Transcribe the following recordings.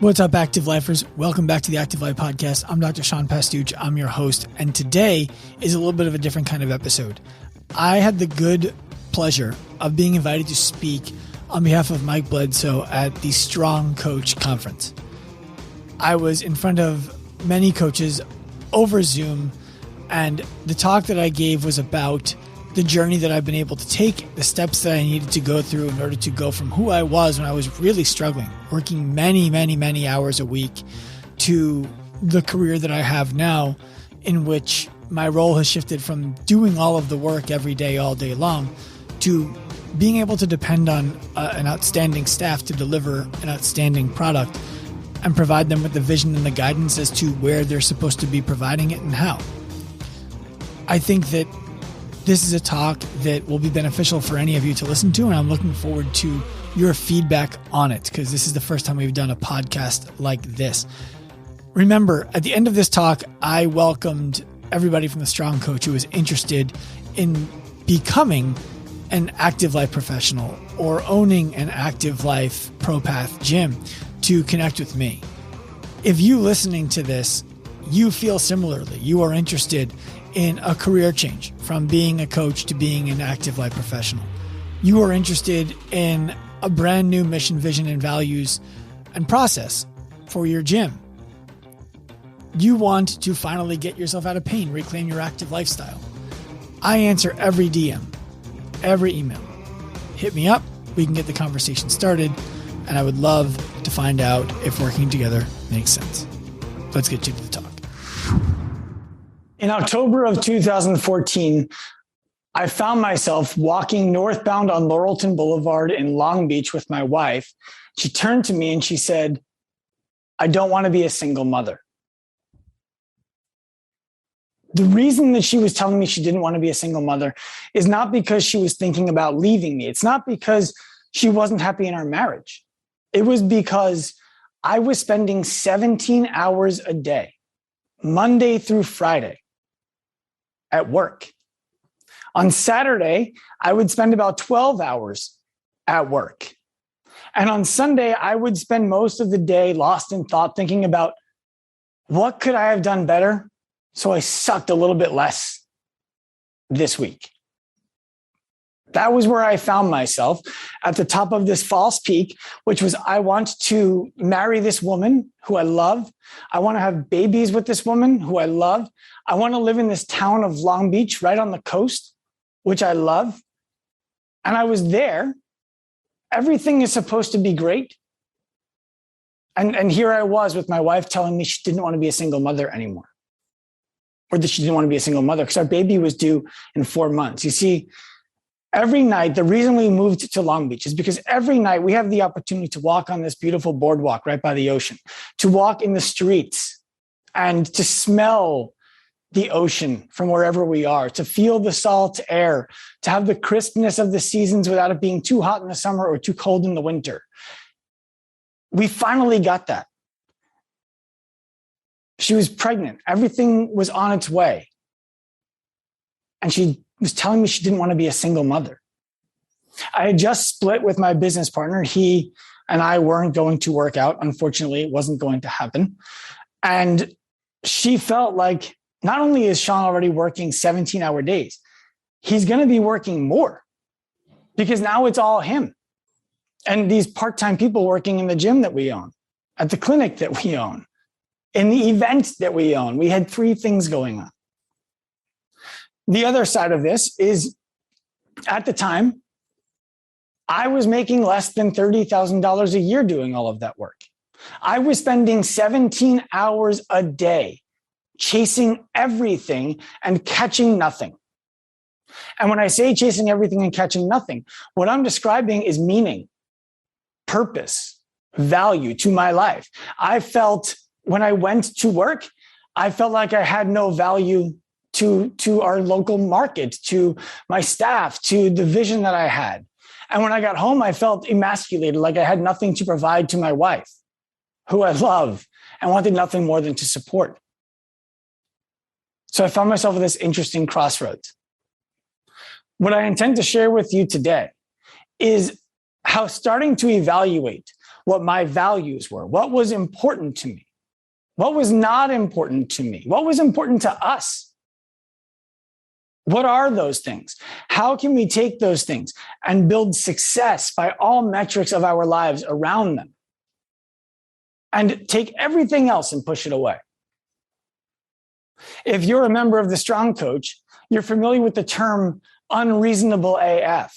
What's up, Active Lifers? Welcome back to the Active Life Podcast. I'm Dr. Sean Pastuch. I'm your host, and today is a little bit of a different kind of episode. I had the good pleasure of being invited to speak on behalf of Mike Bledsoe at the Strong Coach Conference. I was in front of many coaches over Zoom, and the talk that I gave was about the journey that I've been able to take, the steps that I needed to go through in order to go from who I was when I was really struggling, working many hours a week, to the career that I have now, in which my role has shifted from doing all of the work every day, all day long, to being able to depend on an outstanding staff to deliver an outstanding product and provide them with the vision and the guidance as to where they're supposed to be providing it and how. I think that this is a talk that will be beneficial for any of you to listen to, and I'm looking forward to your feedback on it because this is the first time we've done a podcast like this. Remember, at the end of this talk, I welcomed everybody from the Strong Coach who was interested in becoming an active life professional or owning an active life ProPath gym to connect with me. If you listening to this, you feel similarly, you are interested in a career change from being a coach to being an active life professional. You are interested in a brand new mission, vision, and values and process for your gym. You want to finally get yourself out of pain, reclaim your active lifestyle. I answer every DM, every email. Hit me up. We can get the conversation started. And I would love to find out if working together makes sense. Let's get to the talk. In October of 2014, I found myself walking northbound on Laurelton Boulevard in Long Beach with my wife. She turned to me and she said, "I don't want to be a single mother." The reason that she was telling me she didn't want to be a single mother is not because she was thinking about leaving me. It's not because she wasn't happy in our marriage. It was because I was spending 17 hours a day, Monday through Friday, at work. On Saturday, I would spend about 12 hours at work. And on Sunday, I would spend most of the day lost in thought, thinking about what could I have done better so I sucked a little bit less this week. That was where I found myself at the top of this false peak, which was I want to marry this woman who I love. I want to have babies with this woman who I love. I want to live in this town of Long Beach right on the coast, which I love. And I was there. Everything is supposed to be great. And here I was with my wife telling me she didn't want to be a single mother anymore. Or that she didn't want to be a single mother because our baby was due in 4 months. You see, every night, the reason we moved to Long Beach is because every night we have the opportunity to walk on this beautiful boardwalk right by the ocean, to walk in the streets and to smell the ocean from wherever we are, to feel the salt air, to have the crispness of the seasons without it being too hot in the summer or too cold in the winter. We finally got that. She was pregnant. Everything was on its way. And she was telling me she didn't want to be a single mother. I had just split with my business partner. He and I weren't going to work out. Unfortunately, it wasn't going to happen. And she felt like not only is Sean already working 17-hour days, he's going to be working more because now it's all him. And these part-time people working in the gym that we own, at the clinic that we own, in the event that we own. We had 3 things going on. The other side of this is, at the time, I was making less than $30,000 a year doing all of that work. I was spending 17 hours a day chasing everything and catching nothing. And when I say chasing everything and catching nothing, what I'm describing is meaning, purpose, value to my life. I felt when I went to work, I felt like I had no value to our local market, to my staff, to the vision that I had. And when I got home, I felt emasculated, like I had nothing to provide to my wife, who I love and wanted nothing more than to support. So I found myself at this interesting crossroads. What I intend to share with you today is how starting to evaluate what my values were, what was important to me, what was not important to me, what was important to us. What are those things? How can we take those things and build success by all metrics of our lives around them? And take everything else and push it away. If you're a member of the Strong Coach, you're familiar with the term unreasonable AF.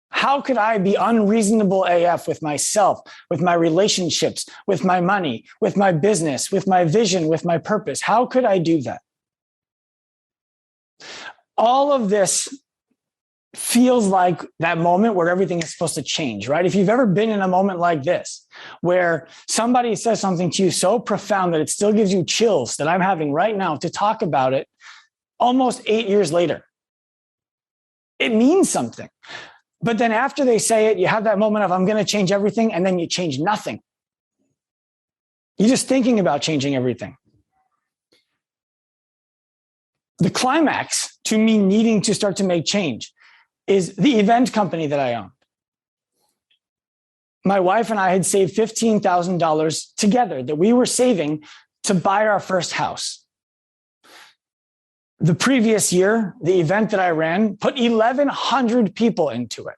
How could I be unreasonable AF with myself, with my relationships, with my money, with my business, with my vision, with my purpose? How could I do that? All of this feels like that moment where everything is supposed to change, right? If you've ever been in a moment like this, where somebody says something to you so profound that it still gives you chills that I'm having right now to talk about it almost 8 years later, it means something. But then after they say it, you have that moment of, I'm going to change everything, and then you change nothing. You're just thinking about changing everything. The climax to me needing to start to make change is the event company that I owned. My wife and I had saved $15,000 together that we were saving to buy our first house. The previous year, the event that I ran put 1,100 people into it.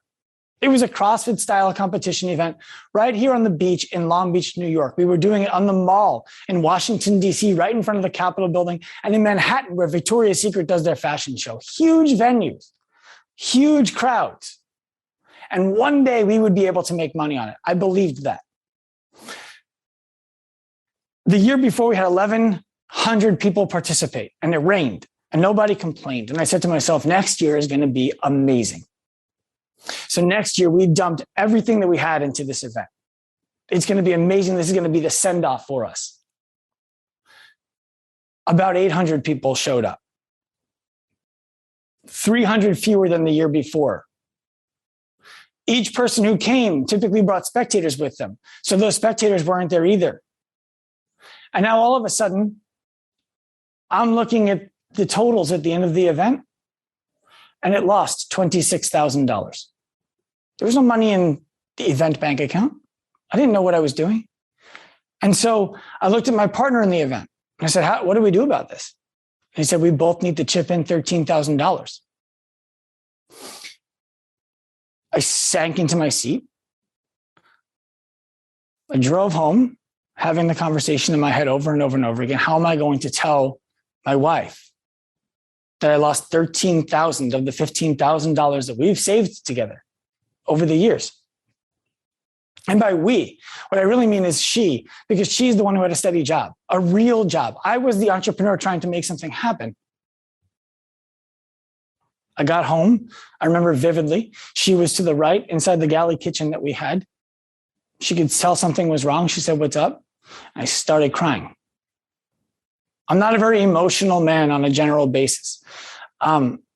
It was a CrossFit style competition event right here on the beach in Long Beach, New York. We were doing it on the mall in Washington, D.C., right in front of the Capitol building, and in Manhattan, where Victoria's Secret does their fashion show. Huge venues, huge crowds. And one day we would be able to make money on it. I believed that. The year before, we had 1,100 people participate, and it rained, and nobody complained. And I said to myself, next year is going to be amazing. So next year, we dumped everything that we had into this event. It's going to be amazing. This is going to be the send-off for us. About 800 people showed up. 300 fewer than the year before. Each person who came typically brought spectators with them. So those spectators weren't there either. And now all of a sudden, I'm looking at the totals at the end of the event, and it lost $26,000. There was no money in the event bank account. I didn't know what I was doing. And so I looked at my partner in the event, and I said, what do we do about this? And he said, we both need to chip in $13,000. I sank into my seat. I drove home, having the conversation in my head over and over and over again. How am I going to tell my wife that I lost $13,000 of the $15,000 that we've saved together over the years? And by we, what I really mean is she, because she's the one who had a steady job, a real job. I was the entrepreneur trying to make something happen. I got home. I remember vividly. She was to the right inside the galley kitchen that we had. She could tell something was wrong. She said, "What's up?" I started crying. I'm not a very emotional man on a general basis.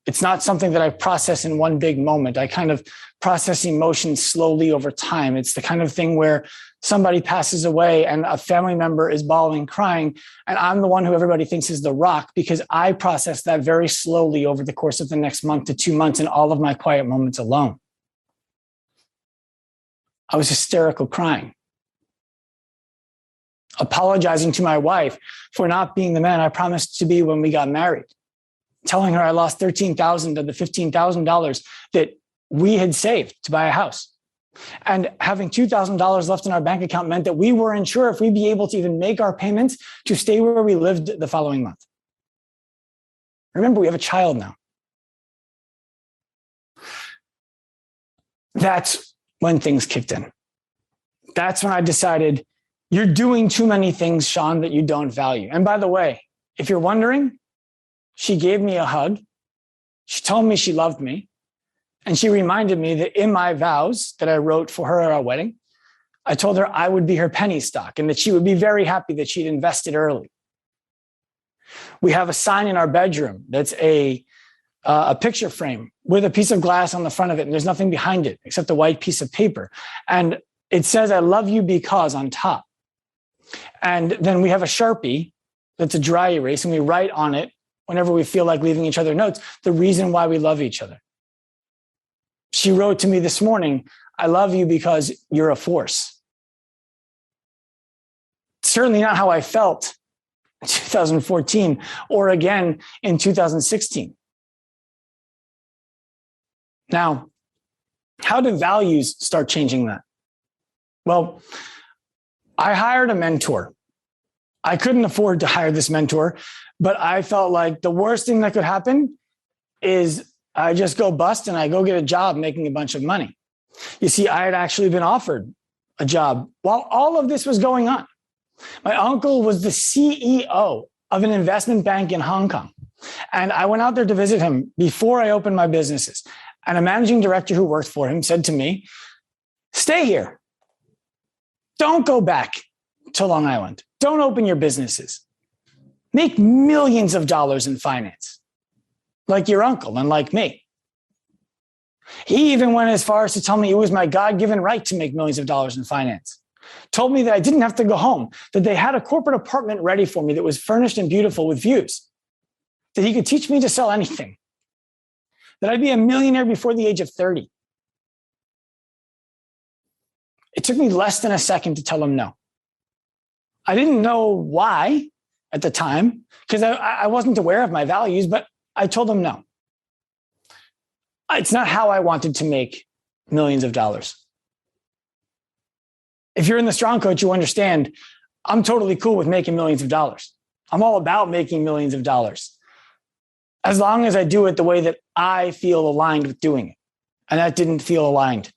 It's not something that I process in one big moment. I kind of process emotions slowly over time. It's the kind of thing where somebody passes away and a family member is bawling, crying, and I'm the one who everybody thinks is the rock because I process that very slowly over the course of the next month to 2 months in all of my quiet moments alone. I was hysterical crying, apologizing to my wife for not being the man I promised to be when we got married, telling her I lost $13,000 of the $15,000 that we had saved to buy a house. And having $2,000 left in our bank account meant that we weren't sure if we'd be able to even make our payments to stay where we lived the following month. Remember, we have a child now. That's when things kicked in. That's when I decided, you're doing too many things, Sean, that you don't value. And by the way, if you're wondering, she gave me a hug. She told me she loved me. And she reminded me that in my vows that I wrote for her at our wedding, I told her I would be her penny stock and that she would be very happy that she'd invested early. We have a sign in our bedroom that's a picture frame with a piece of glass on the front of it, and there's nothing behind it except a white piece of paper. And it says, "I love you because" on top. And then we have a Sharpie that's a dry erase, and we write on it, whenever we feel like leaving each other notes, the reason why we love each other. She wrote to me this morning, I love you because you're a force. Certainly not how I felt in 2014 or again in 2016. Now, how do values start changing that? Well, I hired a mentor. I couldn't afford to hire this mentor, but I felt like the worst thing that could happen is I just go bust and I go get a job making a bunch of money. You see, I had actually been offered a job while all of this was going on. My uncle was the CEO of an investment bank in Hong Kong. And I went out there to visit him before I opened my businesses. And a managing director who worked for him said to me, stay here. Don't go back to Long Island. Don't open your businesses. Make millions of dollars in finance, like your uncle and like me. He even went as far as to tell me it was my God-given right to make millions of dollars in finance. Told me that I didn't have to go home, that they had a corporate apartment ready for me that was furnished and beautiful with views, that he could teach me to sell anything, that I'd be a millionaire before the age of 30. It took me less than a second to tell him no. I didn't know why at the time because I wasn't aware of my values, but I told him no. It's not how I wanted to make millions of dollars. If you're in the Strong Coach, you understand I'm totally cool with making millions of dollars. I'm all about making millions of dollars, as long as I do it the way that I feel aligned with doing it. And that didn't feel aligned.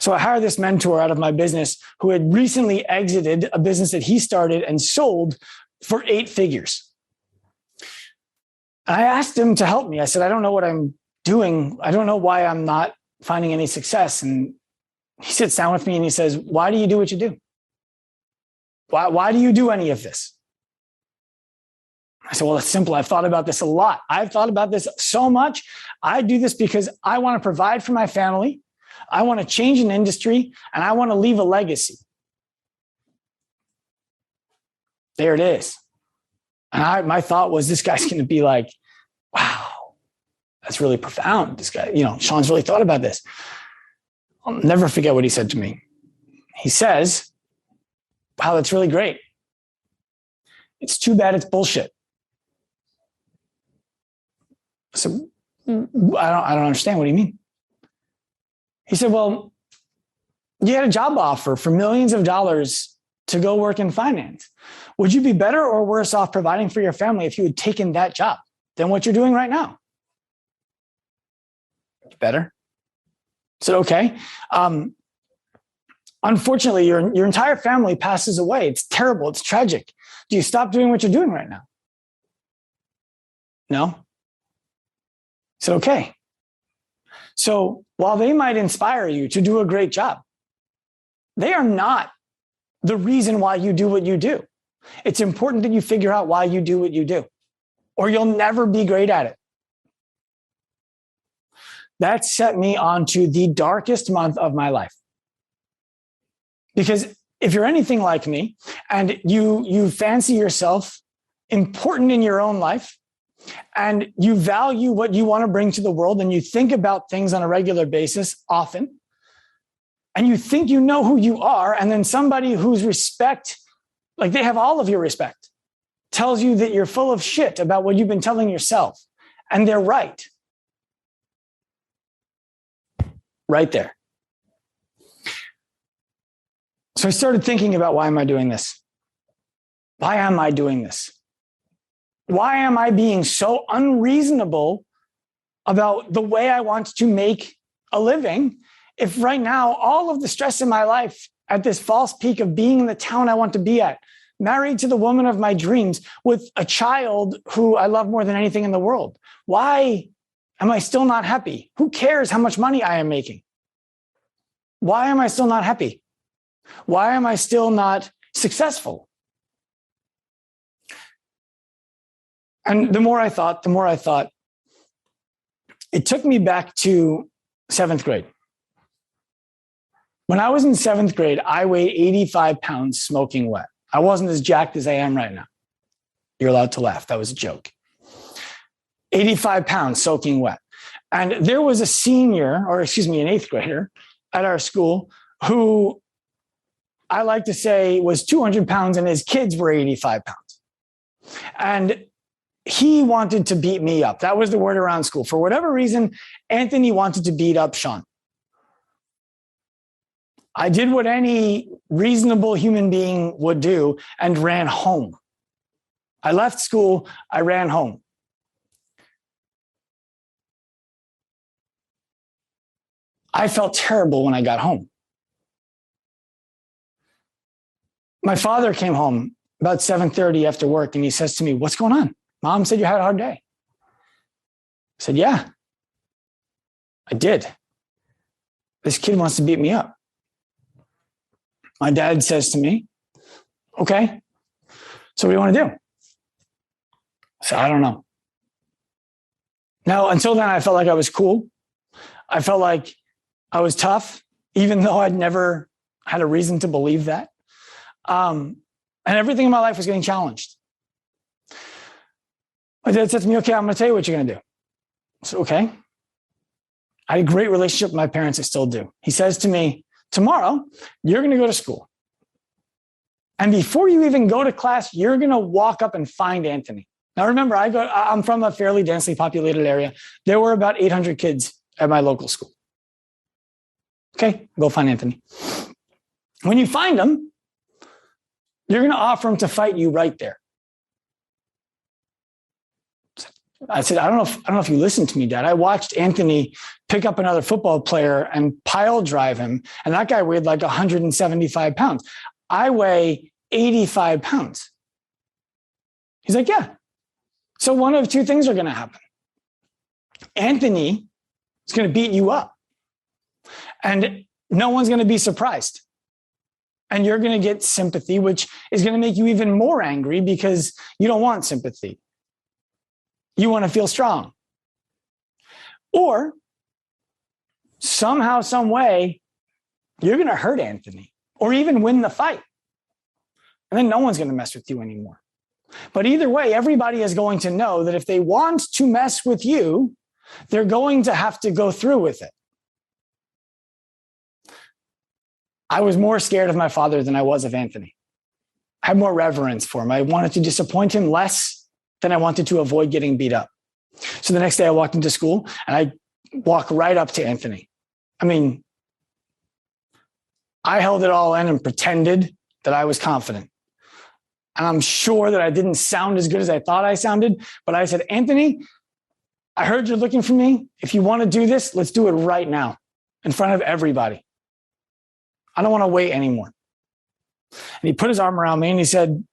So I hired this mentor out of my business who had recently exited a business that he started and sold for 8 figures. I asked him to help me. I said, I don't know what I'm doing. I don't know why I'm not finding any success. And he sits down with me and he says, why do you do what you do? Why do you do any of this? I said, well, it's simple. I've thought about this a lot. I've thought about this so much. I do this because I want to provide for my family. I want to change an industry and I want to leave a legacy. There it is. And my thought was, this guy's going to be like, wow, that's really profound. This guy, Sean's really thought about this. I'll never forget what he said to me. He says, wow, that's really great. It's too bad it's bullshit. So I don't understand. What do you mean? He said, well, you had a job offer for millions of dollars to go work in finance. Would you be better or worse off providing for your family if you had taken that job than what you're doing right now? Better. I said, okay. Unfortunately, your entire family passes away. It's terrible. It's tragic. Do you stop doing what you're doing right now? No. I said, okay. So while they might inspire you to do a great job, they are not the reason why you do what you do. It's important that you figure out why you do what you do, or you'll never be great at it. That set me onto the darkest month of my life. Because if you're anything like me and you fancy yourself important in your own life, and you value what you want to bring to the world, and you think about things on a regular basis often, and you think you know who you are, and then somebody whose respect, like they have all of your respect, tells you that you're full of shit about what you've been telling yourself, and they're right. Right there. So I started thinking about, why am I doing this? Why am I doing this? Why am I being so unreasonable about the way I want to make a living if right now all of the stress in my life at this false peak of being in the town I want to be at, married to the woman of my dreams with a child who I love more than anything in the world? Why am I still not happy? Who cares how much money I am making? Why am I still not happy? Why am I still not successful? And the more I thought, it took me back to 7th grade. When I was in 7th grade, I weighed 85 pounds smoking wet. I wasn't as jacked as I am right now. You're allowed to laugh. That was a joke. 85 pounds soaking wet. And there was a senior, or excuse me, an eighth grader at our school who I like to say was 200 pounds and his kids were 85 pounds. And he wanted to beat me up. That was the word around school. For whatever reason, Anthony wanted to beat up Sean. I did what any reasonable human being would do and ran home. I left school, I ran home. I felt terrible when I got home. My father came home about 7:30 after work and he says to me, "What's going on? Mom said you had a hard day." I said, "Yeah, I did. This kid wants to beat me up." My dad says to me, "Okay, so what do you want to do?" I said, "I don't know." Now, until then, I felt like I was cool. I felt like I was tough, even though I'd never had a reason to believe that. And everything in my life was getting challenged. My dad said to me, "Okay, I'm going to tell you what you're going to do." I said, "Okay." I had a great relationship with my parents. I still do. He says to me, "Tomorrow, you're going to go to school. And before you even go to class, you're going to walk up and find Anthony." Now, remember, I'm from a fairly densely populated area. There were about 800 kids at my local school. Okay, go find Anthony. When you find him, you're going to offer him to fight you right there. I said, I don't know if you listened to me, Dad. I watched Anthony pick up another football player and pile drive him. And that guy weighed like 175 pounds. I weigh 85 pounds. He's like, "Yeah." So one of two things are going to happen. Anthony is going to beat you up. And no one's going to be surprised. And you're going to get sympathy, which is going to make you even more angry because you don't want sympathy. You want to feel strong. Or somehow, some way, you're going to hurt Anthony or even win the fight. And then no one's going to mess with you anymore. But either way, everybody is going to know that if they want to mess with you, they're going to have to go through with it. I was more scared of my father than I was of Anthony. I had more reverence for him. I wanted to disappoint him less than I wanted to avoid getting beat up. So the next day I walked into school and I walked right up to Anthony. I mean, I held it all in and pretended that I was confident. And I'm sure that I didn't sound as good as I thought I sounded, but I said, "Anthony, I heard you're looking for me. If you want to do this, let's do it right now in front of everybody. I don't want to wait anymore." And he put his arm around me and he said,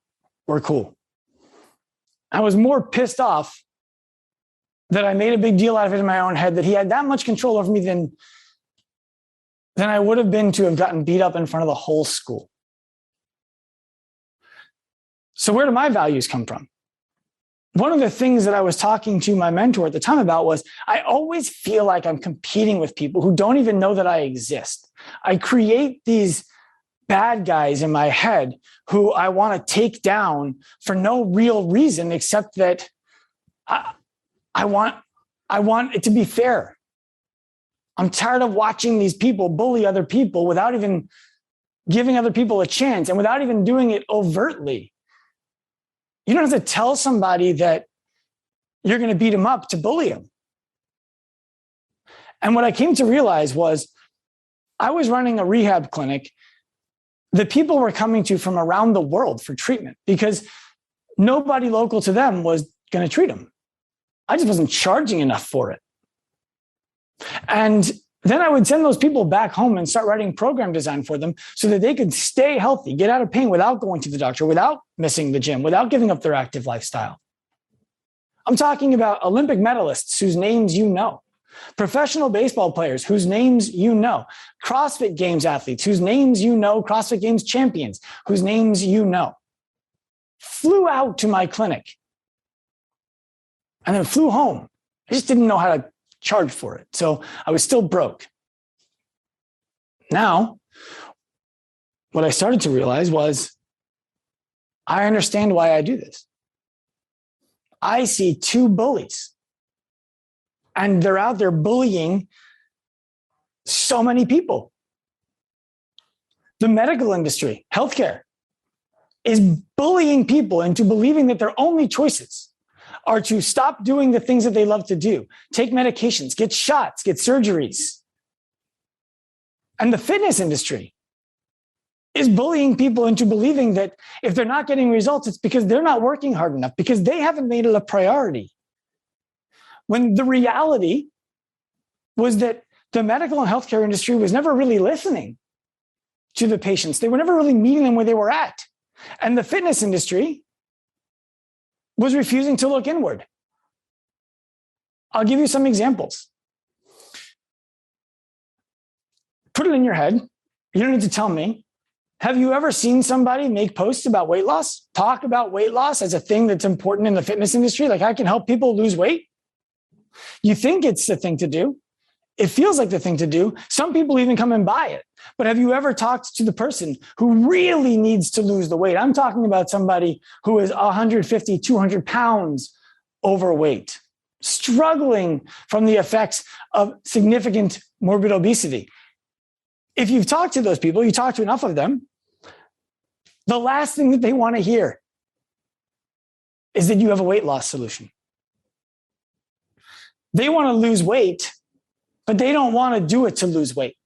"We're cool." I was more pissed off that I made a big deal out of it in my own head, that he had that much control over me than I would have been to have gotten beat up in front of the whole school. So where do my values come from? One of the things that I was talking to my mentor at the time about was I always feel like I'm competing with people who don't even know that I exist. I create these bad guys in my head who I want to take down for no real reason except that I want it to be fair. I'm tired of watching these people bully other people without even giving other people a chance and without even doing it overtly. You don't have to tell somebody that you're going to beat them up to bully them. And what I came to realize was I was running a rehab clinic that people were coming to from around the world for treatment because nobody local to them was going to treat them. I just wasn't charging enough for it. And then I would send those people back home and start writing program design for them so that they could stay healthy, get out of pain without going to the doctor, without missing the gym, without giving up their active lifestyle. I'm talking about Olympic medalists whose names you know, professional baseball players whose names you know, CrossFit Games athletes whose names you know, CrossFit Games champions whose names you know, flew out to my clinic and then flew home. I just didn't know how to charge for it. So I was still broke. Now, what I started to realize was I understand why I do this. I see two bullies And they're out there bullying so many people. The medical industry, healthcare, is bullying people into believing that their only choices are to stop doing the things that they love to do, take medications, get shots, get surgeries. And the fitness industry is bullying people into believing that if they're not getting results, it's because they're not working hard enough, because they haven't made it a priority. When the reality was that the medical and healthcare industry was never really listening to the patients. They were never really meeting them where they were at. And the fitness industry was refusing to look inward. I'll give you some examples. Put it in your head. You don't need to tell me. Have you ever seen somebody make posts about weight loss? Talk about weight loss as a thing that's important in the fitness industry? Like, I can help people lose weight. You think it's the thing to do. It feels like the thing to do. Some people even come and buy it. But have you ever talked to the person who really needs to lose the weight? I'm talking about somebody who is 150, 200 pounds overweight, struggling from the effects of significant morbid obesity. If you've talked to those people, you talk to enough of them, the last thing that they want to hear is that you have a weight loss solution. They want to lose weight, but they don't want to do it to lose weight.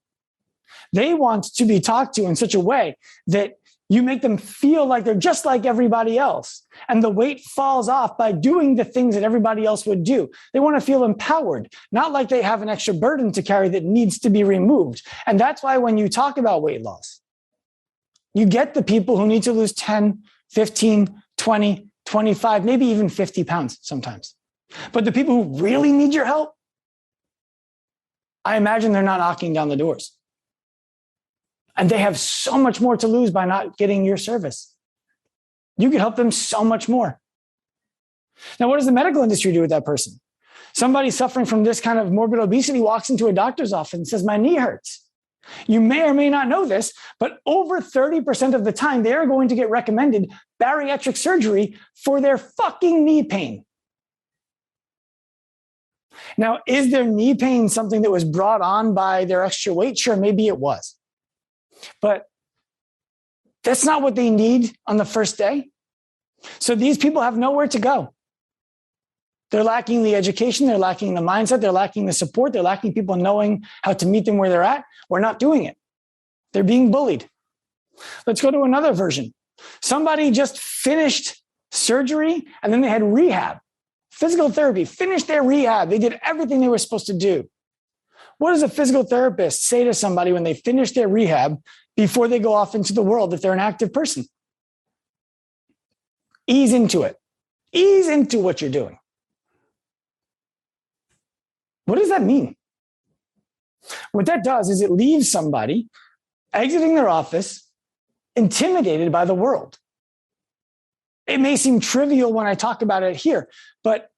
They want to be talked to in such a way that you make them feel like they're just like everybody else. And the weight falls off by doing the things that everybody else would do. They want to feel empowered, not like they have an extra burden to carry that needs to be removed. And that's why when you talk about weight loss, you get the people who need to lose 10, 15, 20, 25, maybe even 50 pounds sometimes. But the people who really need your help, I imagine they're not knocking down the doors. And they have so much more to lose by not getting your service. You could help them so much more. Now, what does the medical industry do with that person? Somebody suffering from this kind of morbid obesity walks into a doctor's office and says, my knee hurts. You may or may not know this, but over 30% of the time, they are going to get recommended bariatric surgery for their fucking knee pain. Now, is their knee pain something that was brought on by their extra weight? Sure, maybe it was. But that's not what they need on the first day. So these people have nowhere to go. They're lacking the education. They're lacking the mindset. They're lacking the support. They're lacking people knowing how to meet them where they're at. We're not doing it. They're being bullied. Let's go to another version. Somebody just finished surgery and then they had rehab, physical therapy, finished their rehab. They did everything they were supposed to do. What does a physical therapist say to somebody when they finish their rehab before they go off into the world if they're an active person? Ease into it. Ease into what you're doing. What does that mean? What that does is it leaves somebody exiting their office intimidated by the world. It may seem trivial when I talk about it here, but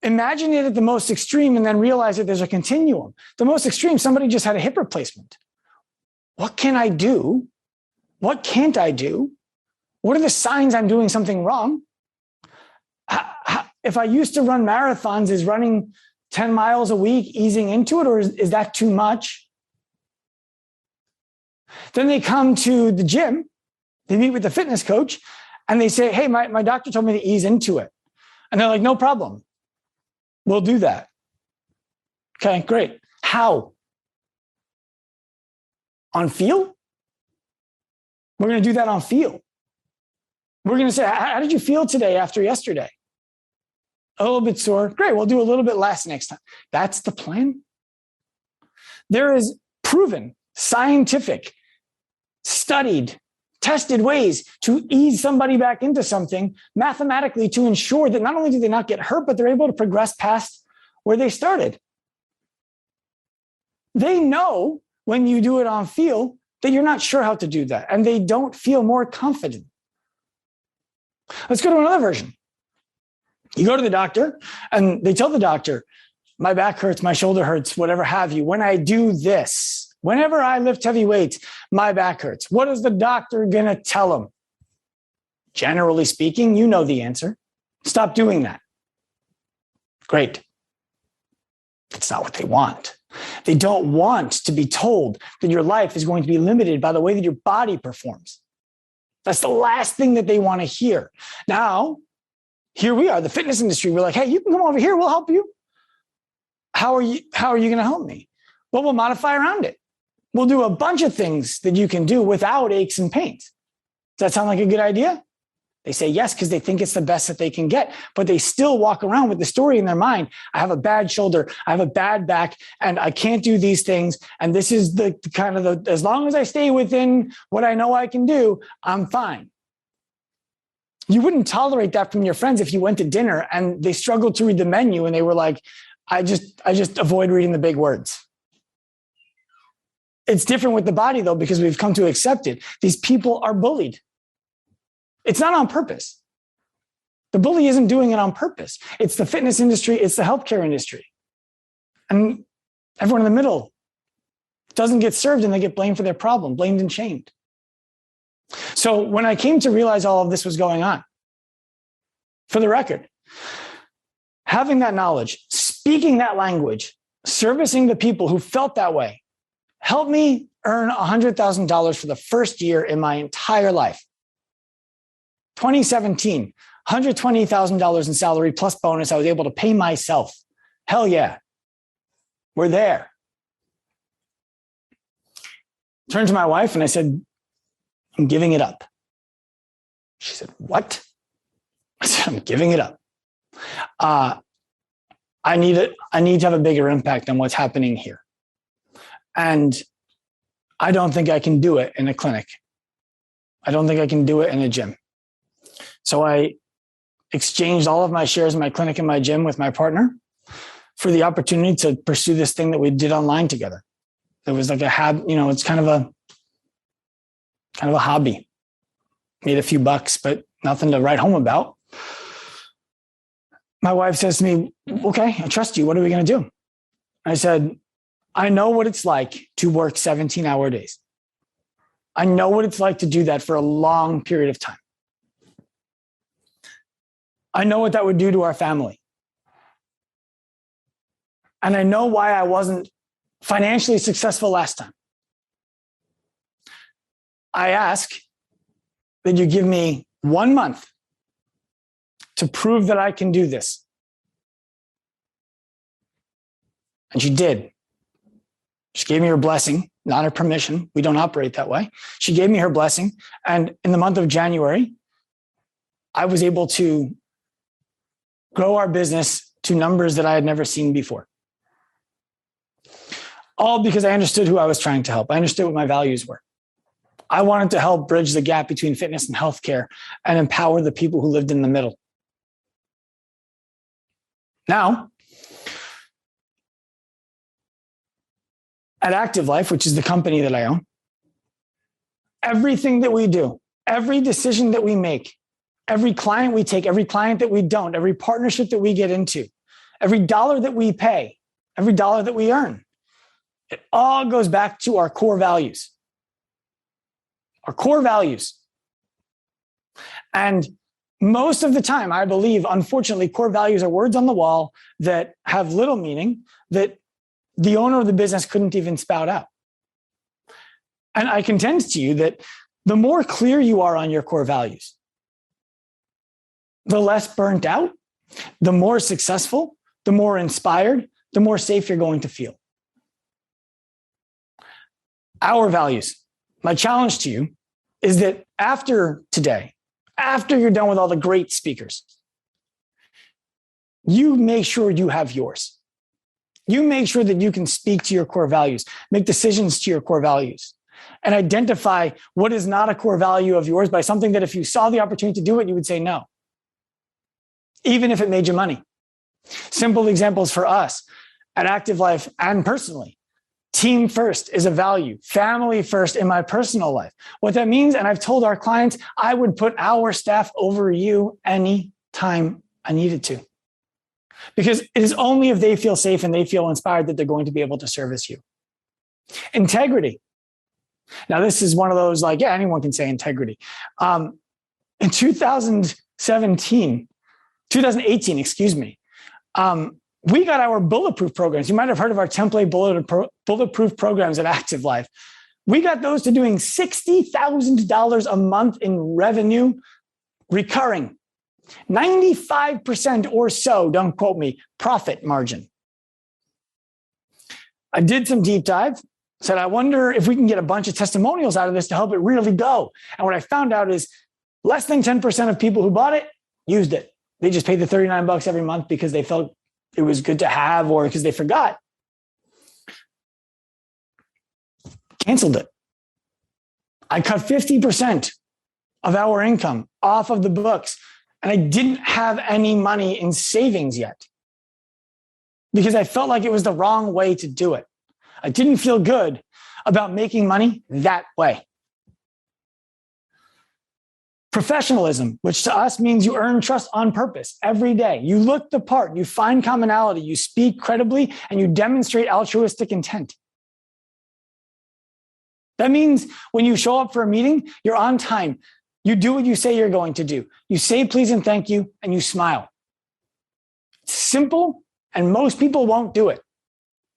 imagine it at the most extreme and then realize that there's a continuum. The most extreme, somebody just had a hip replacement. What can I do? What can't I do? What are the signs I'm doing something wrong? If I used to run marathons, is running 10 miles a week easing into it, or is that too much? Then they come to the gym, they meet with the fitness coach, and they say, hey, my doctor told me to ease into it. And they're like, no problem. We'll do that. Okay, great. How? On feel? We're going to do that on feel. We're going to say, how did you feel today after yesterday? A little bit sore. Great, we'll do a little bit less next time. That's the plan. There is proven, scientific, studied, tested ways to ease somebody back into something mathematically to ensure that not only do they not get hurt, but they're able to progress past where they started. They know when you do it on feel that you're not sure how to do that, and they don't feel more confident. Let's go to another version. You go to the doctor and they tell the doctor, my back hurts, my shoulder hurts, whatever have you. When I do this, whenever I lift heavy weights, my back hurts. What is the doctor going to tell them? Generally speaking, you know the answer. Stop doing that. Great. not what they want. They don't want to be told that your life is going to be limited by the way that your body performs. That's the last thing that they want to hear. Now, here we are, the fitness industry. We're like, hey, you can come over here. We'll help you. How are you going to help me? Well, we'll modify around it. We'll do a bunch of things that you can do without aches and pains. Does that sound like a good idea? They say yes because they think it's the best that they can get, but they still walk around with the story in their mind. I have a bad shoulder, I have a bad back, and I can't do these things. And this is the kind of as long as I stay within what I know I can do, I'm fine. You wouldn't tolerate that from your friends if you went to dinner and they struggled to read the menu and they were like, I just avoid reading the big words. It's different with the body though, because we've come to accept it. These people are bullied. It's not on purpose. The bully isn't doing it on purpose. It's the fitness industry. It's the healthcare industry. And everyone in the middle doesn't get served and they get blamed for their problem, blamed and shamed. So when I came to realize all of this was going on, for the record, having that knowledge, speaking that language, servicing the people who felt that way, helped me earn $100,000 for the first year in my entire life. 2017, $120,000 in salary plus bonus. I was able to pay myself. Hell yeah. We're there. Turned to my wife and I said, I'm giving it up. She said, what? I said, I'm giving it up. I need to have a bigger impact on what's happening here. And I don't think I can do it in a clinic. I don't think I can do it in a gym. So I exchanged all of my shares in my clinic and my gym with my partner for the opportunity to pursue this thing that we did online together. It was like it's kind of a hobby. Made a few bucks, but nothing to write home about. My wife says to me, okay, I trust you. What are we going to do? I said, I know what it's like to work 17-hour days. I know what it's like to do that for a long period of time. I know what that would do to our family. And I know why I wasn't financially successful last time. I ask that you give me 1 month to prove that I can do this. And she did. She gave me her blessing, not her permission. We don't operate that way. She gave me her blessing. And in the month of January, I was able to grow our business to numbers that I had never seen before. All because I understood who I was trying to help. I understood what my values were. I wanted to help bridge the gap between fitness and healthcare and empower the people who lived in the middle. Now, at Active Life, which is the company that I own, everything that we do, every decision that we make, every client we take, every client that we don't, every partnership that we get into, every dollar that we pay, every dollar that we earn, it all goes back to our core values. Our core values. And most of the time, I believe, unfortunately, core values are words on the wall that have little meaning, that the owner of the business couldn't even spout out. And I contend to you that the more clear you are on your core values, the less burnt out, the more successful, the more inspired, the more safe you're going to feel. Our values. My challenge to you is that after today, after you're done with all the great speakers, you make sure you have yours. You make sure that you can speak to your core values, make decisions to your core values, and identify what is not a core value of yours by something that if you saw the opportunity to do it, you would say no, even if it made you money. Simple examples for us at Active Life and personally. Team first is a value. Family first in my personal life. What that means, and I've told our clients, I would put our staff over you any time I needed to. Because it is only if they feel safe and they feel inspired that they're going to be able to service you. Integrity. Now, this is one of those like, yeah, anyone can say integrity. In 2018, We got our bulletproof programs. You might have heard of our template bulletproof programs at Active Life. We got those to doing $60,000 a month in revenue, recurring. 95% or so, don't quote me, profit margin. I did some deep dive, said, I wonder if we can get a bunch of testimonials out of this to help it really go. And what I found out is less than 10% of people who bought it used it. They just paid the $39 every month because they felt it was good to have or because they forgot. Canceled it. I cut 50% of our income off of the books, and I didn't have any money in savings yet because I felt like it was the wrong way to do it. I didn't feel good about making money that way. Professionalism, which to us means you earn trust on purpose every day. You look the part, you find commonality, you speak credibly, and you demonstrate altruistic intent. That means when you show up for a meeting, you're on time. You do what you say you're going to do. You say please and thank you, and you smile. It's simple, and most people won't do it.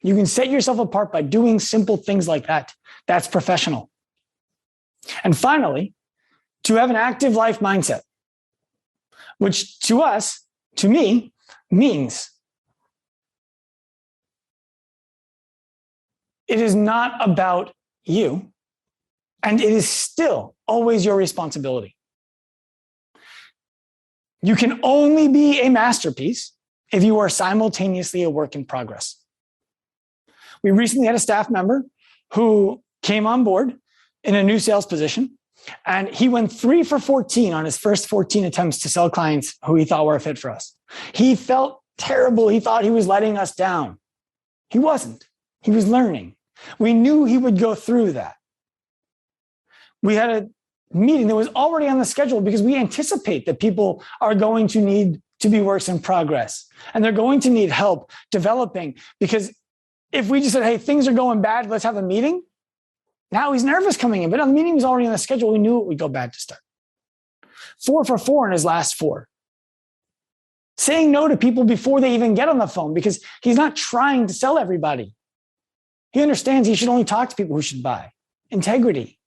You can set yourself apart by doing simple things like that. That's professional. And finally, to have an active life mindset, which to us, to me, means it is not about you, and it is still always your responsibility. You can only be a masterpiece if you are simultaneously a work in progress. We recently had a staff member who came on board in a new sales position, and he went 3 for 14 on his first 14 attempts to sell clients who he thought were a fit for us. He felt terrible. He thought he was letting us down. He wasn't. He was learning. We knew he would go through that. We had a meeting that was already on the schedule because we anticipate that people are going to need to be works in progress, and they're going to need help developing, because if we just said, hey, things are going bad, let's have a meeting. Now he's nervous coming in, but the meeting was already on the schedule. We knew it would go bad to start. 4 for 4 in his last 4. Saying no to people before they even get on the phone because he's not trying to sell everybody. He understands he should only talk to people who should buy. Integrity.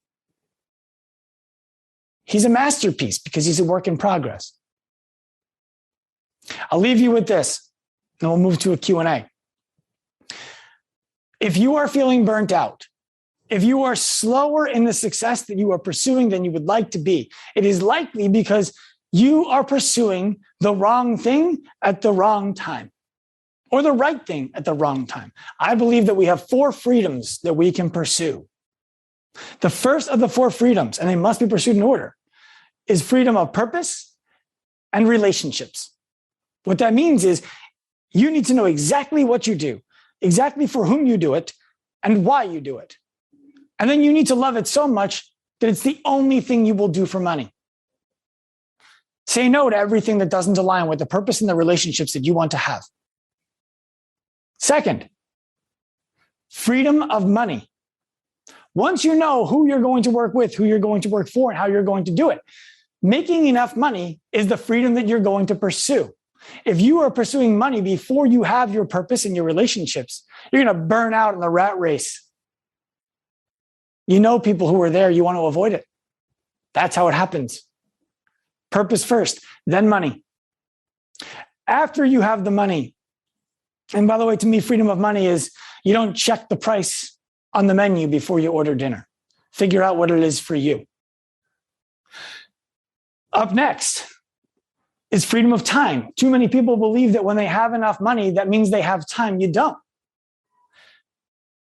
He's a masterpiece because he's a work in progress. I'll leave you with this, and we'll move to a Q&A. If you are feeling burnt out, if you are slower in the success that you are pursuing than you would like to be, it is likely because you are pursuing the wrong thing at the wrong time, or the right thing at the wrong time. I believe that we have 4 freedoms that we can pursue. The first of the 4 freedoms, and they must be pursued in order, is freedom of purpose and relationships. What that means is you need to know exactly what you do, exactly for whom you do it, and why you do it. And then you need to love it so much that it's the only thing you will do for money. Say no to everything that doesn't align with the purpose and the relationships that you want to have. Second, freedom of money. Once you know who you're going to work with, who you're going to work for, and how you're going to do it, making enough money is the freedom that you're going to pursue. If you are pursuing money before you have your purpose and your relationships, you're going to burn out in the rat race. You know people who are there, you want to avoid it. That's how it happens. Purpose first, then money. After you have the money, and by the way, to me, freedom of money is you don't check the price on the menu before you order dinner. Figure out what it is for you. Up next is freedom of time. Too many people believe that when they have enough money, that means they have time. You don't.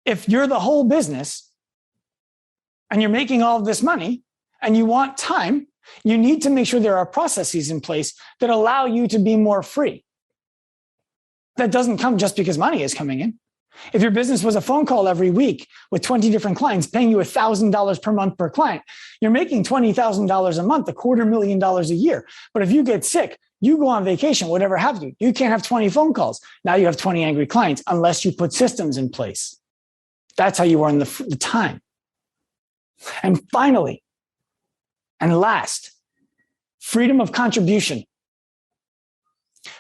If you're the whole business and you're making all of this money and you want time, you need to make sure there are processes in place that allow you to be more free. That doesn't come just because money is coming in. If your business was a phone call every week with 20 different clients paying you $1,000 per month per client, you're making $20,000 a month, $250,000 a year. But if you get sick, you go on vacation, whatever have you, you can't have 20 phone calls. Now you have 20 angry clients unless you put systems in place. That's how you earn the time. And finally, and last, freedom of contribution.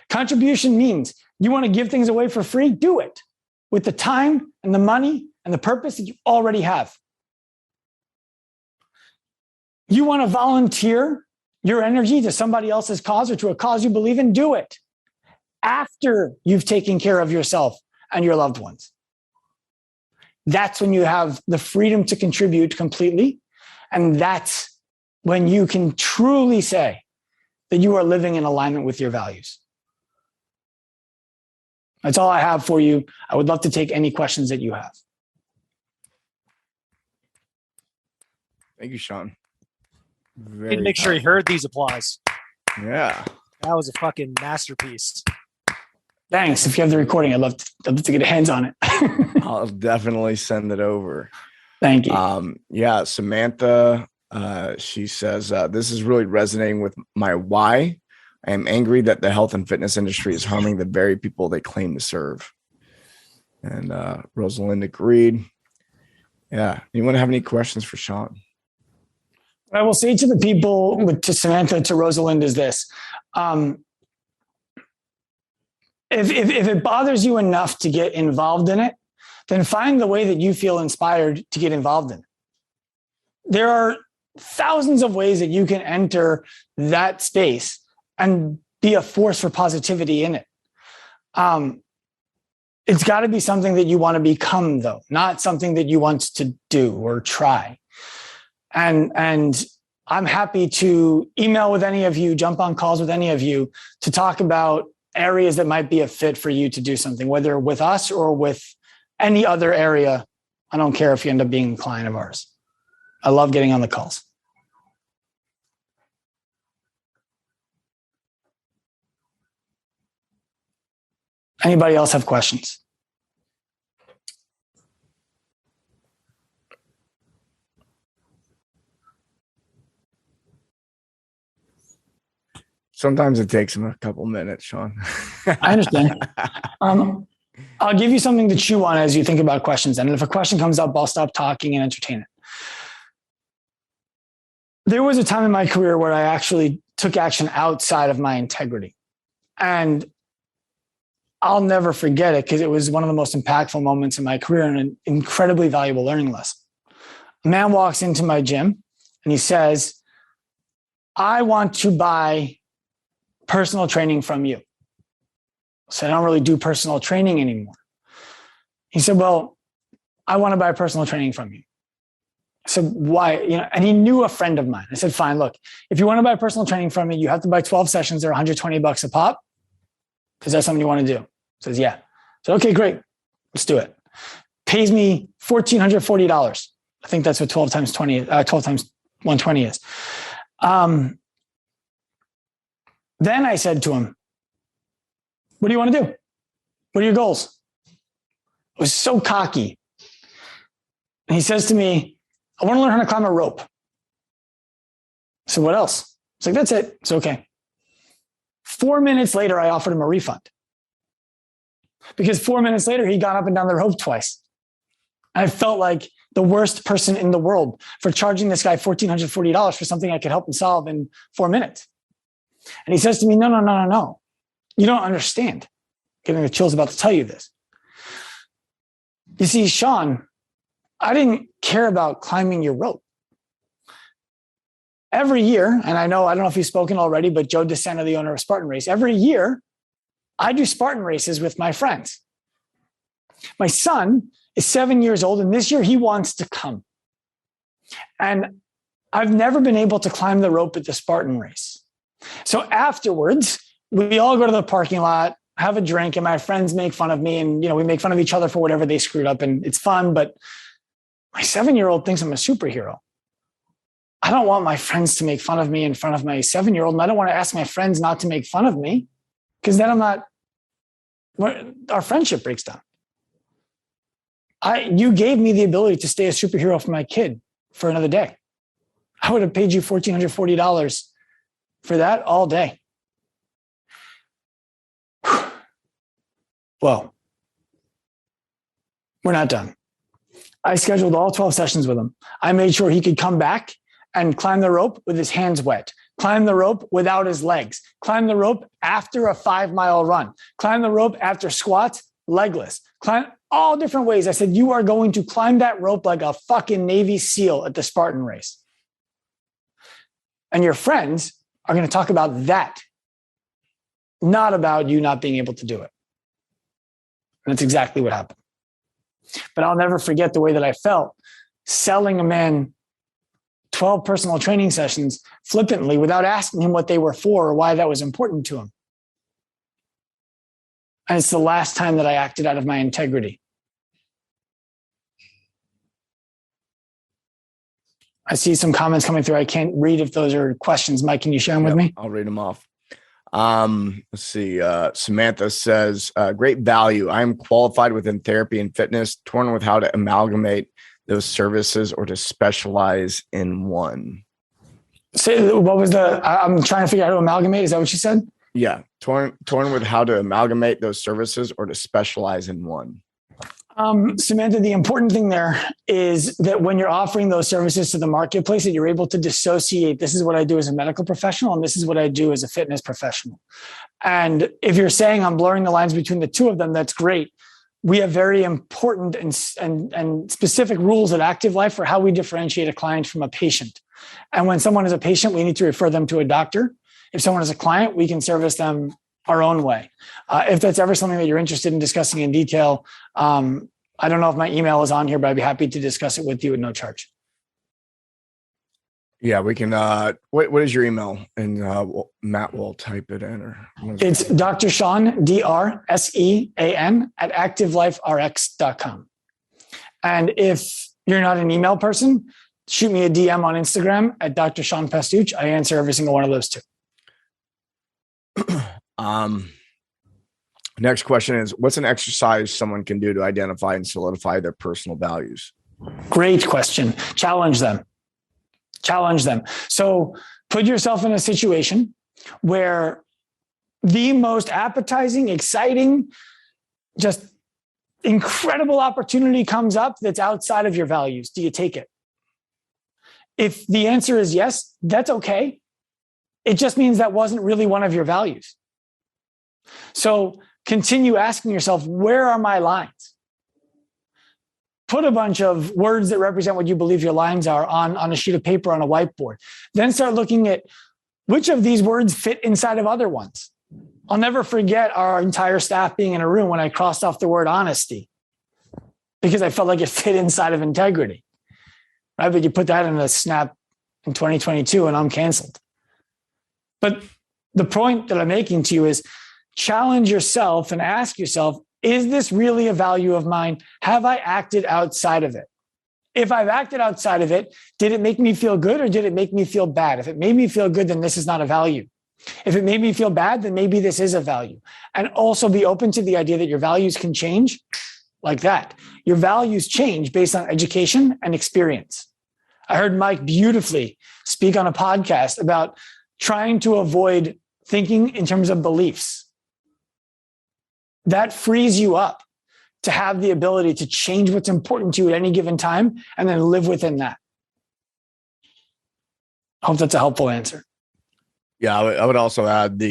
Contribution means You want to give things away for free? Do it with the time and the money and the purpose that you already have. You want to volunteer your energy to somebody else's cause or to a cause you believe in? Do it after you've taken care of yourself and your loved ones. That's when you have the freedom to contribute completely. And that's when you can truly say that you are living in alignment with your values. That's all I have for you. I would love to take any questions that you have. Thank you, Sean. Need to make sure he heard these applause. Yeah. That was a fucking masterpiece. Thanks. If you have the recording, I'd love to get hands on it. I'll definitely send it over. Thank you. Yeah, Samantha, she says, this is really resonating with my why. I am angry that the health and fitness industry is harming the very people they claim to serve. And Rosalind agreed. Yeah. Anyone have any questions for Sean? What I will say to the people, to Samantha, to Rosalind, is this. If it bothers you enough to get involved in it, then find the way that you feel inspired to get involved in it. There are thousands of ways that you can enter that space and be a force for positivity in it. It's got to be something that you want to become, though, not something that you want to do or try. And I'm happy to email with any of you, jump on calls with any of you to talk about areas that might be a fit for you to do something, whether with us or with any other area. I don't care if you end up being a client of ours. I love getting on the calls. Anybody else have questions? Sometimes it takes them a couple minutes, Sean. I understand. I'll give you something to chew on as you think about questions. And if a question comes up, I'll stop talking and entertain it. There was a time in my career where I actually took action outside of my integrity. And I'll never forget it because it was one of the most impactful moments in my career and an incredibly valuable learning lesson. A man walks into my gym and he says, I want to buy personal training from you. So I don't really do personal training anymore. He said, well, I want to buy personal training from you. I said, why? And he knew a friend of mine. I said, fine, look, if you want to buy personal training from me, you have to buy 12 sessions. They're $120 a pop. Is that something you want to do? He says, yeah. So, okay, great. Let's do it. Pays me $1,440. I think that's what 12 times 120 is. Then I said to him, what do you want to do? What are your goals? I was so cocky. And he says to me, I want to learn how to climb a rope. I said, what else? It's like, that's it. It's okay. 4 minutes later, I offered him a refund. Because 4 minutes later, he got up and down the rope twice. I felt like the worst person in the world for charging this guy $1,440 for something I could help him solve in 4 minutes. And he says to me, no. You don't understand. Getting the chills about to tell you this. You see, Sean, I didn't care about climbing your rope. Every year, and I don't know if you've spoken already, but Joe DeSanto, the owner of Spartan Race, every year, I do Spartan races with my friends. My son is 7 years old, and this year he wants to come. And I've never been able to climb the rope at the Spartan race. So afterwards, we all go to the parking lot, have a drink, and my friends make fun of me. And, we make fun of each other for whatever they screwed up. And it's fun. But my 7-year-old thinks I'm a superhero. I don't want my friends to make fun of me in front of my 7-year-old. And I don't want to ask my friends not to make fun of me because then our friendship breaks down. You gave me the ability to stay a superhero for my kid for another day. I would have paid you $1,440 for that all day. Well, we're not done. I scheduled all 12 sessions with him. I made sure he could come back and climb the rope with his hands wet, Climb the rope without his legs. Climb the rope after a 5-mile run. Climb the rope after squats, legless. Climb all different ways. I said, you are going to climb that rope like a fucking Navy SEAL at the Spartan race. And your friends are going to talk about that, not about you not being able to do it. And that's exactly what happened. But I'll never forget the way that I felt selling a man 12 personal training sessions flippantly without asking him what they were for or why that was important to him. And it's the last time that I acted out of my integrity. I see some comments coming through. I can't read if those are questions. Mike, can you share them with me? I'll read them off. Let's see. Samantha says, great value. I am qualified within therapy and fitness, torn with how to amalgamate those services or to specialize in one. Say, what was I'm trying to figure out how to amalgamate. Is that what you said? Yeah. Torn with how to amalgamate those services or to specialize in one. Samantha, the important thing there is that when you're offering those services to the marketplace, that you're able to dissociate. This is what I do as a medical professional, and this is what I do as a fitness professional. And if you're saying I'm blurring the lines between the two of them, that's great. We have very important and specific rules at Active Life for how we differentiate a client from a patient. And when someone is a patient, we need to refer them to a doctor. If someone is a client, we can service them our own way. If that's ever something that you're interested in discussing in detail, I don't know if my email is on here, but I'd be happy to discuss it with you at no charge. Yeah, we can. What is your email? And Matt will type it in. It's Dr. Sean, DRSEAN at activeliferx.com. And if you're not an email person, shoot me a DM on Instagram at Dr. Sean Pastuch. I answer every single one of those too. Next question is, what's an exercise someone can do to identify and solidify their personal values? Great question. Challenge them. So put yourself in a situation where the most appetizing, exciting, just incredible opportunity comes up that's outside of your values. Do you take it? If the answer is yes, that's okay. It just means that wasn't really one of your values. So continue asking yourself, where are my lines? Put a bunch of words that represent what you believe your lines are on a sheet of paper on a whiteboard. Then start looking at which of these words fit inside of other ones. I'll never forget our entire staff being in a room when I crossed off the word honesty because I felt like it fit inside of integrity. Right? But you put that in a snap in 2022 and I'm canceled. But the point that I'm making to you is challenge yourself and ask yourself, is this really a value of mine? Have I acted outside of it? If I've acted outside of it, did it make me feel good or did it make me feel bad? If it made me feel good, then this is not a value. If it made me feel bad, then maybe this is a value. And also be open to the idea that your values can change like that. Your values change based on education and experience. I heard Mike beautifully speak on a podcast about trying to avoid thinking in terms of beliefs. That frees you up to have the ability to change what's important to you at any given time and then live within that. I hope that's a helpful answer. Yeah, I would also add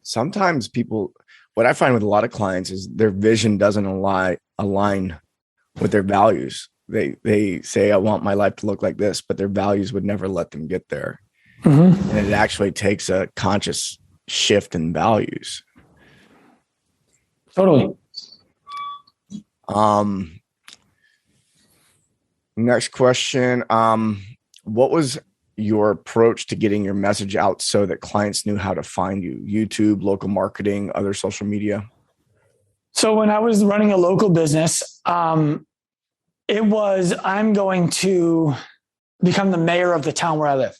sometimes people, what I find with a lot of clients is their vision doesn't align with their values. They say, I want my life to look like this, but their values would never let them get there. Mm-hmm. And it actually takes a conscious shift in values. Totally. Next question. What was your approach to getting your message out so that clients knew how to find you? YouTube, local marketing, other social media? So when I was running a local business, it was, I'm going to become the mayor of the town where I live.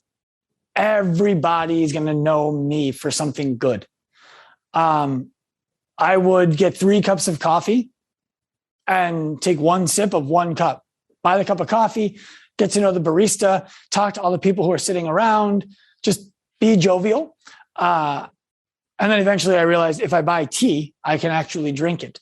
Everybody's going to know me for something good. I would get 3 cups of coffee and take 1 sip of 1 cup, buy the cup of coffee, get to know the barista, talk to all the people who are sitting around, just be jovial. And then eventually I realized if I buy tea, I can actually drink it.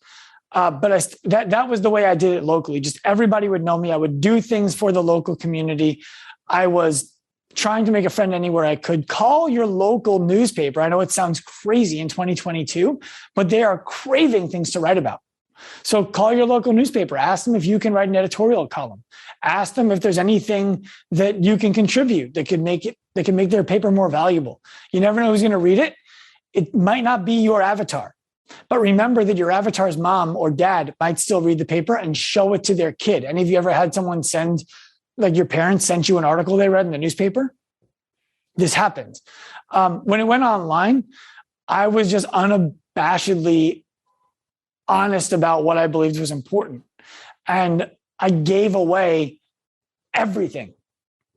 But that was the way I did it locally. Just everybody would know me. I would do things for the local community. I was trying to make a friend anywhere I could. Call your local newspaper. I know it sounds crazy in 2022, but they are craving things to write about. So call your local newspaper. Ask them if you can write an editorial column. Ask them if there's anything that you can contribute that can make their paper more valuable. You never know who's going to read it. It might not be your avatar, but remember that your avatar's mom or dad might still read the paper and show it to their kid. Any of you ever had someone like your parents sent you an article they read in the newspaper? This happens. When it went online, I was just unabashedly honest about what I believed was important. And I gave away everything.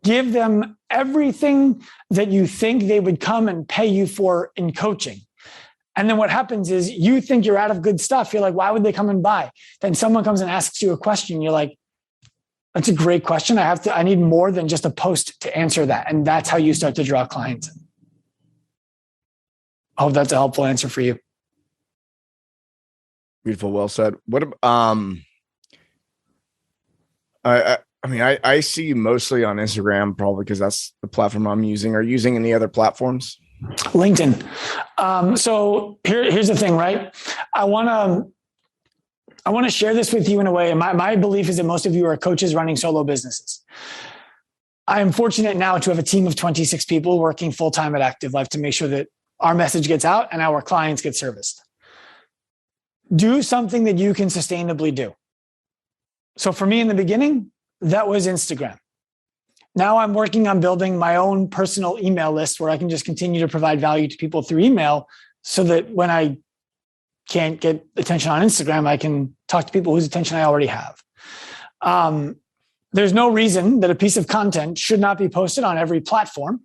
Give them everything that you think they would come and pay you for in coaching. And then what happens is you think you're out of good stuff. You're like, why would they come and buy? Then someone comes and asks you a question. You're like, that's a great question. I need more than just a post to answer that. And that's how you start to draw clients. I hope that's a helpful answer for you. Beautiful. Well said. What, I see you mostly on Instagram, probably because that's the platform I'm using. Are you using any other platforms? LinkedIn. So here's the thing, right? I want to share this with you in a way. And my belief is that most of you are coaches running solo businesses. I am fortunate now to have a team of 26 people working full-time at Active Life to make sure that our message gets out and our clients get serviced. Do something that you can sustainably do. So for me in the beginning, that was Instagram. Now I'm working on building my own personal email list where I can just continue to provide value to people through email so that when I can't get attention on Instagram, I can talk to people whose attention I already have. There's no reason that a piece of content should not be posted on every platform,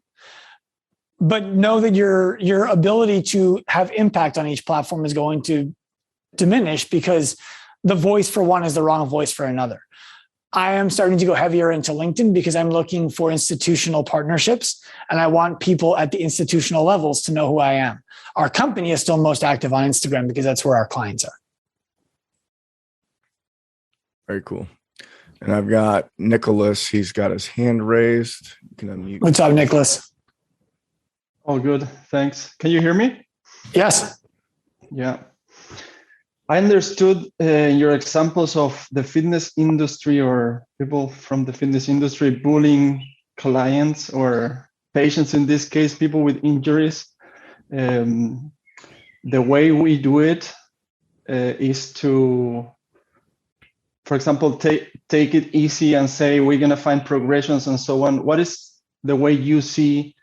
but know that your ability to have impact on each platform is going to diminish because the voice for one is the wrong voice for another. I am starting to go heavier into LinkedIn because I'm looking for institutional partnerships and I want people at the institutional levels to know who I am. Our company is still most active on Instagram because that's where our clients are. Very cool. And I've got Nicholas. He's got his hand raised. You can unmute. What's up, Nicholas? All good. Thanks. Can you hear me? Yes. Yeah. I understood your examples of the fitness industry or people from the fitness industry bullying clients or patients, in this case, people with injuries. The way we do it is to, for example, take it easy and say we're going to find progressions and so on. What is the way you see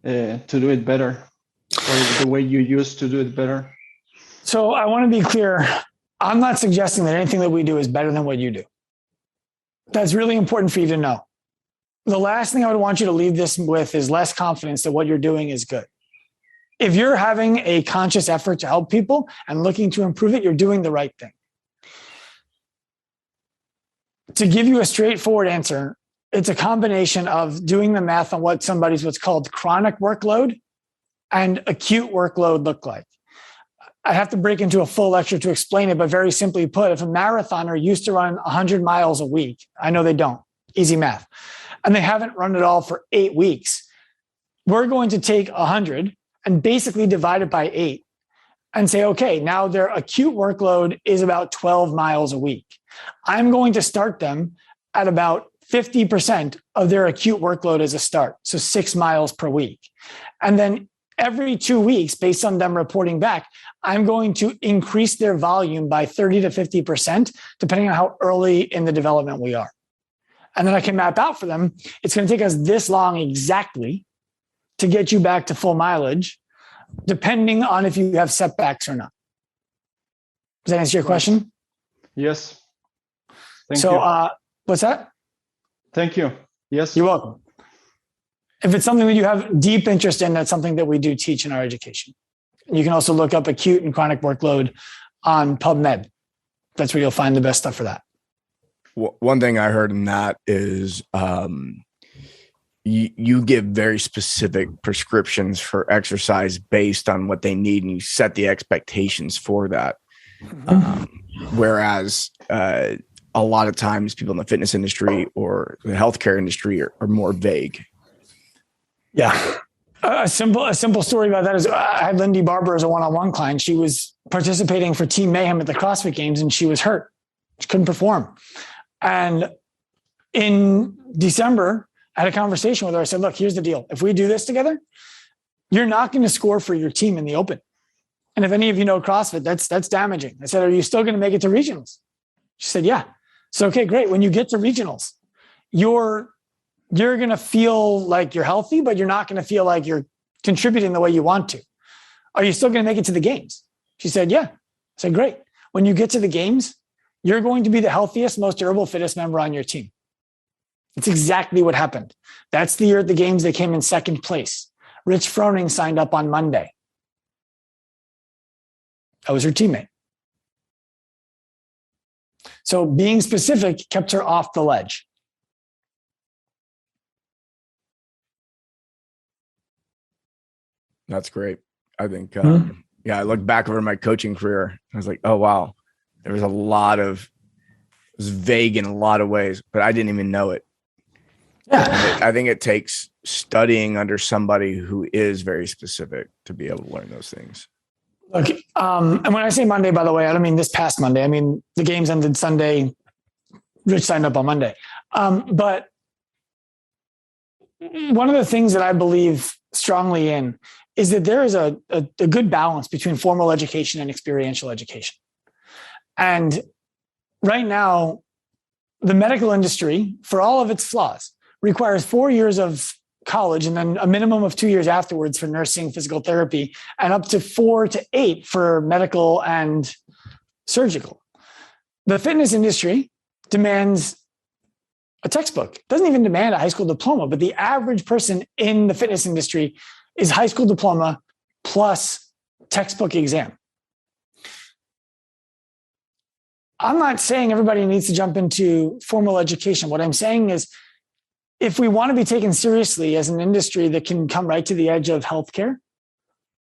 to do it better, or the way you used to do it better? So I want to be clear. I'm not suggesting that anything that we do is better than what you do. That's really important for you to know. The last thing I would want you to leave this with is less confidence that what you're doing is good. If you're having a conscious effort to help people and looking to improve it, you're doing the right thing. To give you a straightforward answer, it's a combination of doing the math on what what's called chronic workload and acute workload look like. I have to break into a full lecture to explain it, but very simply put, if a marathoner used to run 100 miles a week, I know they don't, easy math, and they haven't run it all for 8 weeks, we're going to take 100 and basically divide it by 8 and say, okay, now their acute workload is about 12 miles a week. I'm going to start them at about 50% of their acute workload as a start, so 6 miles per week. And then every 2 weeks, based on them reporting back, I'm going to increase their volume by 30 to 50%, depending on how early in the development we are. And then I can map out for them, it's going to take us this long exactly to get you back to full mileage, depending on if you have setbacks or not. Does that answer your question? Yes. Thank you. What's that? Thank you. Yes. You're welcome. If it's something that you have deep interest in, that's something that we do teach in our education. You can also look up acute and chronic workload on PubMed. That's where you'll find the best stuff for that. One thing I heard in that is you give very specific prescriptions for exercise based on what they need, and you set the expectations for that. Whereas a lot of times people in the fitness industry or the healthcare industry are more vague. Yeah. A simple story about that is I had Lindy Barber as a one-on-one client. She was participating for Team Mayhem at the CrossFit Games and she was hurt. She couldn't perform. And in December, I had a conversation with her. I said, look, here's the deal. If we do this together, you're not going to score for your team in the open. And if any of you know CrossFit, that's damaging. I said, are you still going to make it to regionals? She said, yeah. So, okay, great. When you get to regionals, you're going to feel like you're healthy, but you're not going to feel like you're contributing the way you want to. Are you still going to make it to the games? She said, yeah. I said, great. When you get to the games, you're going to be the healthiest, most durable, fittest member on your team. It's exactly what happened. That's the year at the games they came in second place. Rich Froning signed up on Monday. I was her teammate. So being specific kept her off the ledge. That's great. I think, I look back over my coaching career. I was like, oh, wow. There was it was vague in a lot of ways, but I didn't even know it. Yeah. I think it takes studying under somebody who is very specific to be able to learn those things. Look, and when I say Monday, by the way, I don't mean this past Monday. I mean, the games ended Sunday. Rich signed up on Monday. But one of the things that I believe strongly in is that there is a good balance between formal education and experiential education. And right now, the medical industry, for all of its flaws, requires 4 years of college and then a minimum of 2 years afterwards for nursing, physical therapy, and up to 4 to 8 for medical and surgical. The fitness industry demands a textbook. It doesn't even demand a high school diploma, but the average person in the fitness industry is high school diploma plus textbook exam. I'm not saying everybody needs to jump into formal education. What I'm saying is, if we want to be taken seriously as an industry that can come right to the edge of healthcare,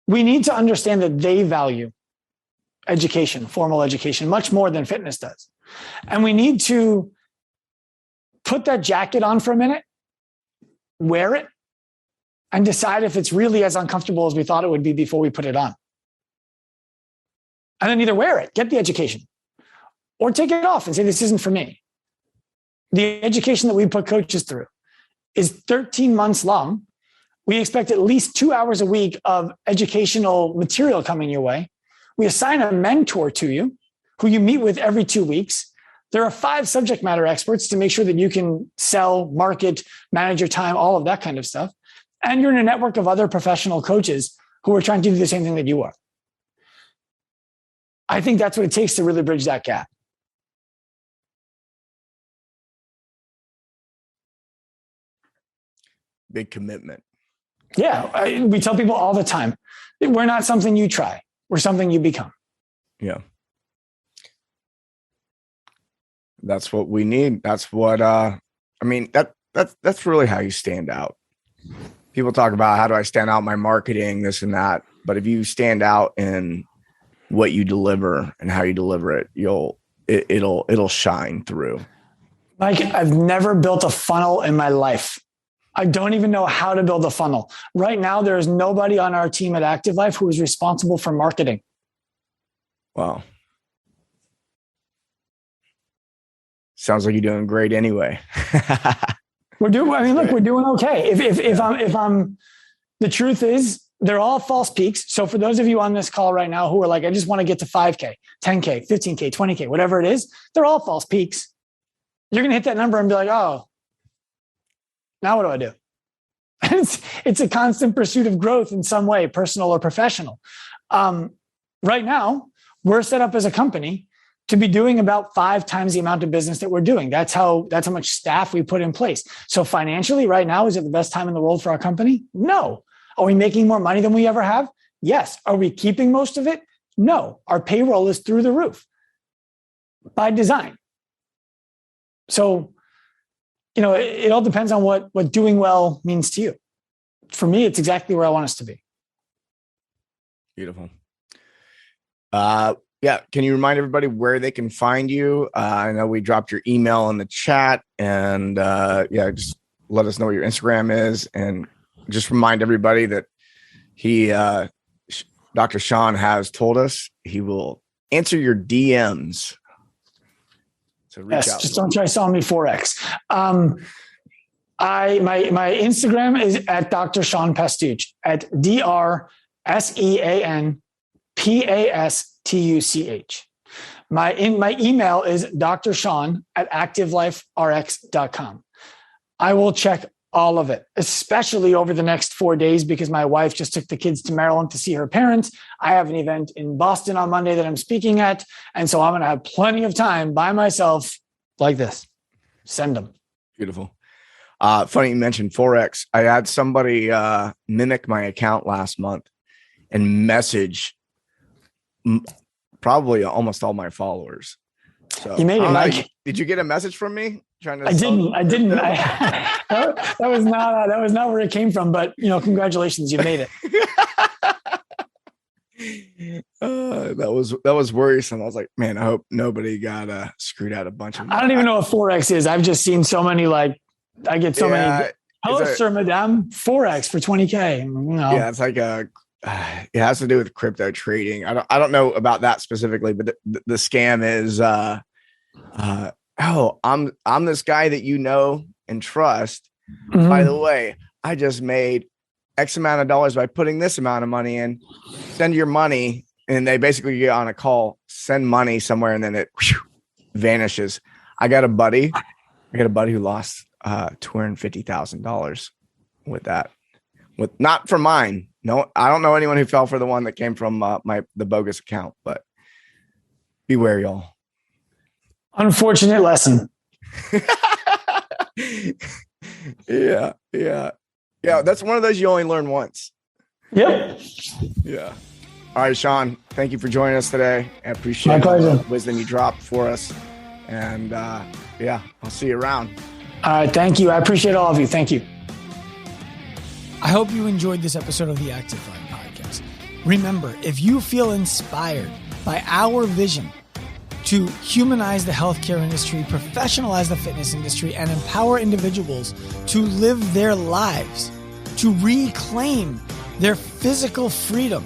we need to understand that they value education, formal education, much more than fitness does. And we need to put that jacket on for a minute, wear it, and decide if it's really as uncomfortable as we thought it would be before we put it on. And then either wear it, get the education, or take it off and say, this isn't for me. The education that we put coaches through is 13 months long. We expect at least 2 hours a week of educational material coming your way. We assign a mentor to you who you meet with every 2 weeks. There are 5 subject matter experts to make sure that you can sell, market, manage your time, all of that kind of stuff. And you're in a network of other professional coaches who are trying to do the same thing that you are. I think that's what it takes to really bridge that gap. Big commitment. Yeah. We tell people all the time, we're not something you try. We're something you become. Yeah. That's what we need. That's what, that's really how you stand out. People talk about, how do I stand out in my marketing, this and that. But if you stand out in what you deliver and how you deliver it, it'll shine through. Mike, I've never built a funnel in my life. I don't even know how to build a funnel. Right now, there is nobody on our team at Active Life who is responsible for marketing. Wow. Sounds like you're doing great anyway. We're doing okay. If I'm, the truth is, they're all false peaks. So for those of you on this call right now who are like, I just want to get to 5K, 10K, 15K, 20K, whatever it is, they're all false peaks. You're going to hit that number and be like, oh, now what do I do? It's a constant pursuit of growth in some way, personal or professional. Right now, we're set up as a company to be doing about 5 times the amount of business that we're doing. That's how much staff we put in place. So financially, right now, is it the best time in the world for our company? No. Are we making more money than we ever have? Yes. Are we keeping most of it? No. Our payroll is through the roof by design. So, it all depends on what doing well means to you. For me, it's exactly where I want us to be. Beautiful. Yeah. Can you remind everybody where they can find you? I know we dropped your email in the chat, and just let us know what your Instagram is. And just remind everybody that Dr. Sean has told us he will answer your DMs. So reach out. Just don't try selling me Forex. My Instagram is at Dr. Sean Pastuch at DrSeanPastuch. My email is drshawn@activeliferx.com. I will check all of it, especially over the next 4 days, because my wife just took the kids to Maryland to see her parents. I have an event in Boston on Monday that I'm speaking at. And so I'm going to have plenty of time by myself like this. Send them. Beautiful. Funny you mentioned Forex. I had somebody mimic my account last month and message probably almost all my followers. So You made it, Mike. Did you get a message from me? I didn't. That was not where it came from, but congratulations, you made it. That was worrisome. I was like, man, I hope nobody got screwed out a bunch of. I don't even know what Forex is. I've just seen so many, I get so many. Hello, sir, madame. Forex for 20K. Yeah, it's like it has to do with crypto trading. I don't know about that specifically, but the scam is I'm this guy that you know and trust. Mm-hmm. By the way, I just made X amount of dollars by putting this amount of money in. Send your money, and they basically get on a call, send money somewhere, and then it vanishes. I got a buddy who lost $250,000 with that. Not from mine. No, I don't know anyone who fell for the one that came from the bogus account, but beware, y'all. Unfortunate lesson. Yeah. That's one of those you only learn once. Yep. Yeah. All right, Sean, thank you for joining us today. I appreciate the wisdom you dropped for us. And I'll see you around. All right. Thank you. I appreciate all of you. Thank you. I hope you enjoyed this episode of the Active Life Podcast. Remember, if you feel inspired by our vision to humanize the healthcare industry, professionalize the fitness industry, and empower individuals to live their lives, to reclaim their physical freedom,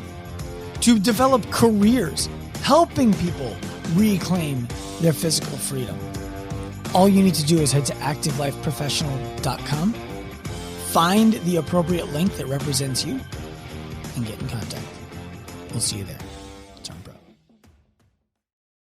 to develop careers, helping people reclaim their physical freedom. All you need to do is head to activelifeprofessional.com, find the appropriate link that represents you, and get in contact. We'll see you there.